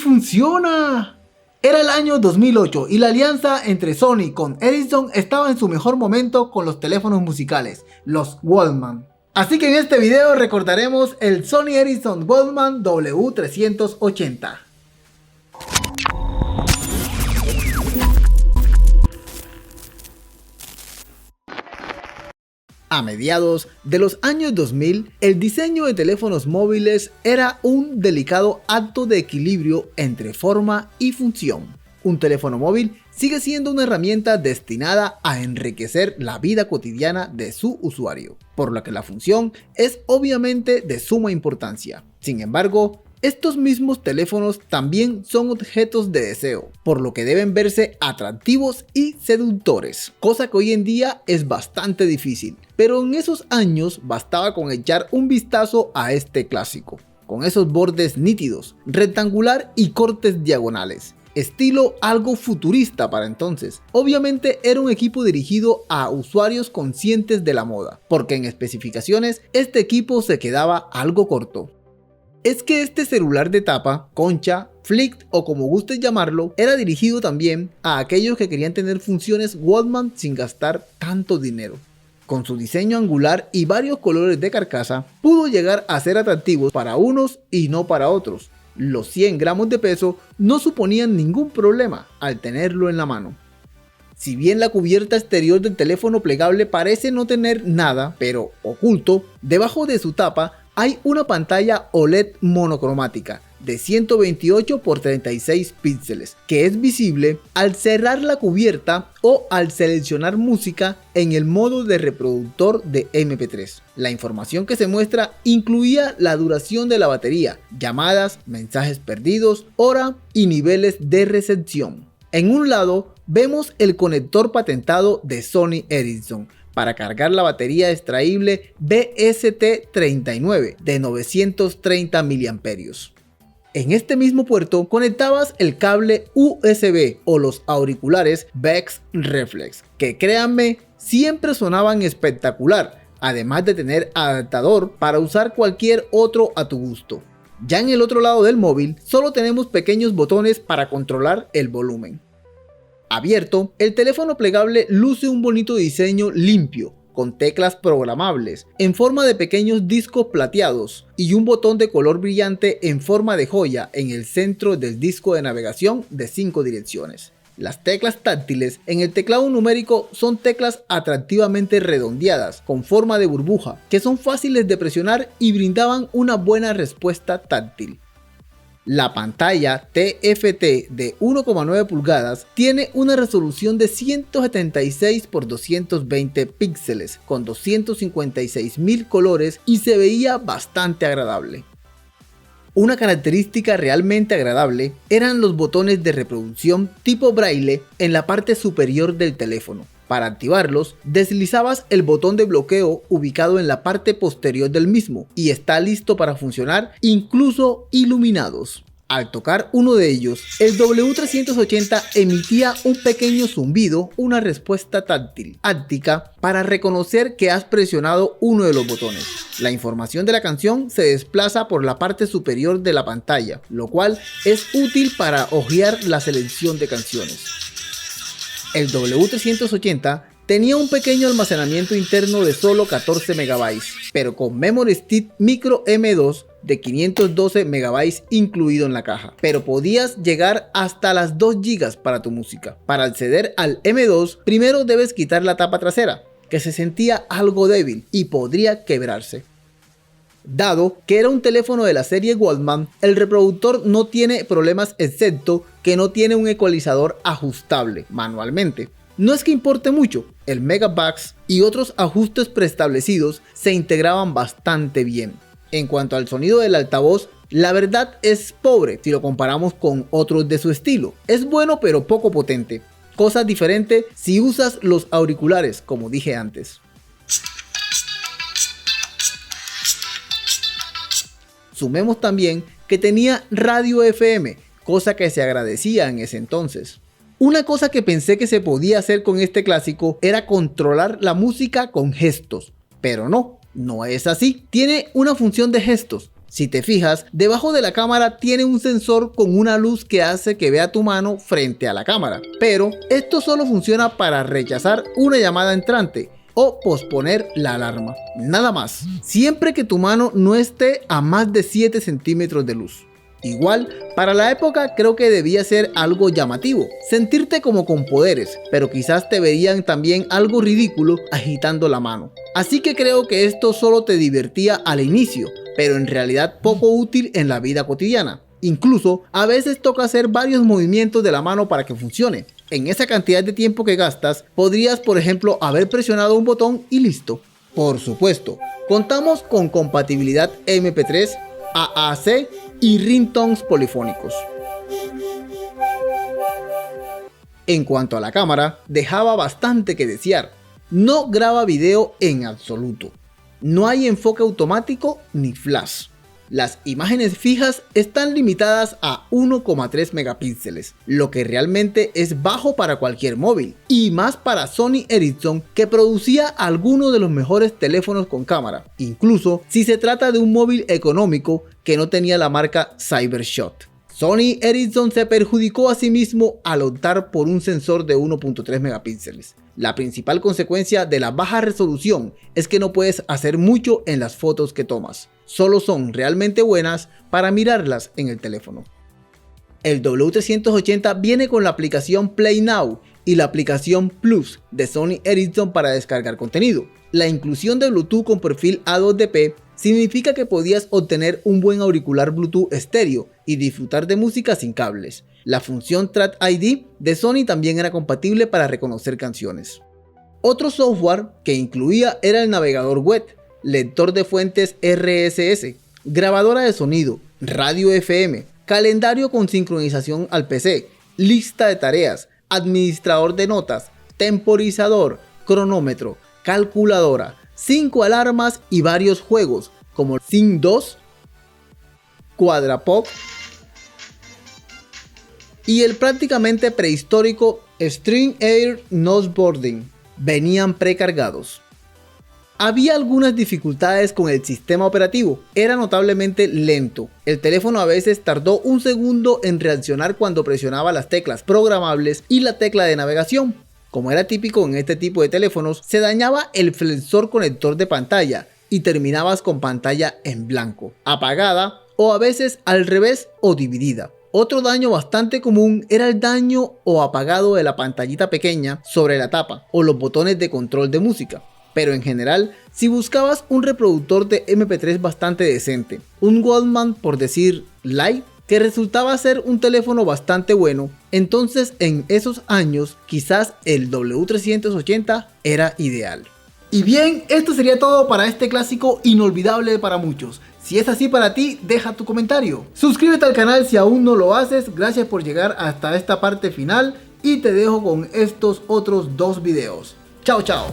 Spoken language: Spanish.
funciona! Era el año 2008 y la alianza entre Sony con Ericsson estaba en su mejor momento con los teléfonos musicales, los Walkman. Así que en este video recordaremos el Sony Ericsson Walkman W380. A mediados de los años 2000, el diseño de teléfonos móviles era un delicado acto de equilibrio entre forma y función. Un teléfono móvil sigue siendo una herramienta destinada a enriquecer la vida cotidiana de su usuario, por lo que la función es obviamente de suma importancia. Sin embargo, estos mismos teléfonos también son objetos de deseo, por lo que deben verse atractivos y seductores, cosa que hoy en día es bastante difícil, pero en esos años bastaba con echar un vistazo a este clásico, con esos bordes nítidos, rectangular y cortes diagonales. Estilo algo futurista para entonces. Obviamente era un equipo dirigido a usuarios conscientes de la moda, porque en especificaciones este equipo se quedaba algo corto. Es que este celular de tapa, concha, flick o como gustes llamarlo, era dirigido también a aquellos que querían tener funciones Walkman sin gastar tanto dinero. Con su diseño angular y varios colores de carcasa, pudo llegar a ser atractivos para unos y no para otros. Los 100 gramos de peso no suponían ningún problema al tenerlo en la mano. Si bien la cubierta exterior del teléfono plegable parece no tener nada, pero oculto, debajo de su tapa hay una pantalla OLED monocromática de 128 x 36 píxeles que es visible al cerrar la cubierta o al seleccionar música en el modo de reproductor de MP3. La información que se muestra incluía la duración de la batería, llamadas, mensajes perdidos, hora y niveles de recepción. En un lado vemos el conector patentado de Sony Ericsson para cargar la batería extraíble BST39 de 930 mAh. En este mismo puerto conectabas el cable USB o los auriculares Bex Reflex, que créanme, siempre sonaban espectacular, además de tener adaptador para usar cualquier otro a tu gusto. Ya en el otro lado del móvil solo tenemos pequeños botones para controlar el volumen. Abierto, el teléfono plegable luce un bonito diseño limpio, con teclas programables en forma de pequeños discos plateados y un botón de color brillante en forma de joya en el centro del disco de navegación de 5 direcciones. Las teclas táctiles en el teclado numérico son teclas atractivamente redondeadas con forma de burbuja que son fáciles de presionar y brindaban una buena respuesta táctil. La pantalla TFT de 1,9 pulgadas tiene una resolución de 176 x 220 píxeles con 256.000 colores y se veía bastante agradable. Una característica realmente agradable eran los botones de reproducción tipo braille en la parte superior del teléfono. Para activarlos, deslizabas el botón de bloqueo ubicado en la parte posterior del mismo y está listo para funcionar incluso iluminados. Al tocar uno de ellos, el W380 emitía un pequeño zumbido, una respuesta táctil, áptica, para reconocer que has presionado uno de los botones. La información de la canción se desplaza por la parte superior de la pantalla, lo cual es útil para hojear la selección de canciones. El W380 tenía un pequeño almacenamiento interno de solo 14 MB, pero con Memory Stick Micro M2 de 512 MB incluido en la caja, pero podías llegar hasta las 2 GB para tu música. Para acceder al M2, primero debes quitar la tapa trasera, que se sentía algo débil y podría quebrarse. Dado que era un teléfono de la serie Walkman, el reproductor no tiene problemas excepto que no tiene un ecualizador ajustable manualmente. No es que importe mucho, el Megabugs y otros ajustes preestablecidos se integraban bastante bien. En cuanto al sonido del altavoz, la verdad es pobre si lo comparamos con otros de su estilo. Es bueno pero poco potente, cosa diferente si usas los auriculares como dije antes. Sumemos también que tenía radio FM, cosa que se agradecía en ese entonces. Una cosa que pensé que se podía hacer con este clásico era controlar la música con gestos, pero no es así. Tiene una función de gestos, Si te fijas, debajo de la cámara tiene un sensor con una luz que hace que vea tu mano frente a la cámara. Pero esto solo funciona para rechazar una llamada entrante o posponer la alarma. Nada más. Siempre que tu mano no esté a más de 7 centímetros de luz. Igual, para la época creo que debía ser algo llamativo, sentirte como con poderes, pero quizás te verían también algo ridículo agitando la mano. Así que creo que esto solo te divertía al inicio, pero en realidad poco útil en la vida cotidiana. Incluso, a veces toca hacer varios movimientos de la mano para que funcione. En esa cantidad de tiempo que gastas, podrías por ejemplo haber presionado un botón y listo. Por supuesto, contamos con compatibilidad MP3, AAC y ringtones polifónicos. En cuanto a la cámara, dejaba bastante que desear. No graba video en absoluto. No hay enfoque automático ni flash. Las imágenes fijas están limitadas a 1,3 megapíxeles, lo que realmente es bajo para cualquier móvil, y más para Sony Ericsson, que producía algunos de los mejores teléfonos con cámara, incluso si se trata de un móvil económico que no tenía la marca Cybershot. Sony Ericsson se perjudicó a sí mismo al optar por un sensor de 1.3 megapíxeles. La principal consecuencia de la baja resolución es que no puedes hacer mucho en las fotos que tomas. Solo son realmente buenas para mirarlas en el teléfono. El W380 viene con la aplicación Play Now y la aplicación Plus de Sony Ericsson para descargar contenido. La inclusión de Bluetooth con perfil A2DP significa que podías obtener un buen auricular Bluetooth estéreo y disfrutar de música sin cables. La función Track ID de Sony también era compatible para reconocer canciones. Otro software que incluía era el navegador web, lector de fuentes RSS, grabadora de sonido, radio FM, calendario con sincronización al PC, lista de tareas, administrador de notas, temporizador, cronómetro, calculadora, 5 alarmas y varios juegos como Sim 2, Quadrapop y el prácticamente prehistórico String Air Noseboarding. Venían precargados. Había algunas dificultades con el sistema operativo, era notablemente lento. El teléfono a veces tardó un segundo en reaccionar cuando presionaba las teclas programables y la tecla de navegación. Como era típico en este tipo de teléfonos, se dañaba el flexor conector de pantalla y terminabas con pantalla en blanco, apagada o a veces al revés o dividida. Otro daño bastante común era el daño o apagado de la pantallita pequeña sobre la tapa o los botones de control de música. Pero en general, si buscabas un reproductor de MP3 bastante decente, un Walkman por decir Light, que resultaba ser un teléfono bastante bueno, entonces en esos años quizás el W380 era ideal. Y bien, esto sería todo para este clásico inolvidable para muchos. Si es así para ti, deja tu comentario. Suscríbete al canal si aún no lo haces. Gracias por llegar hasta esta parte final y te dejo con estos otros 2 videos. Chao, chao.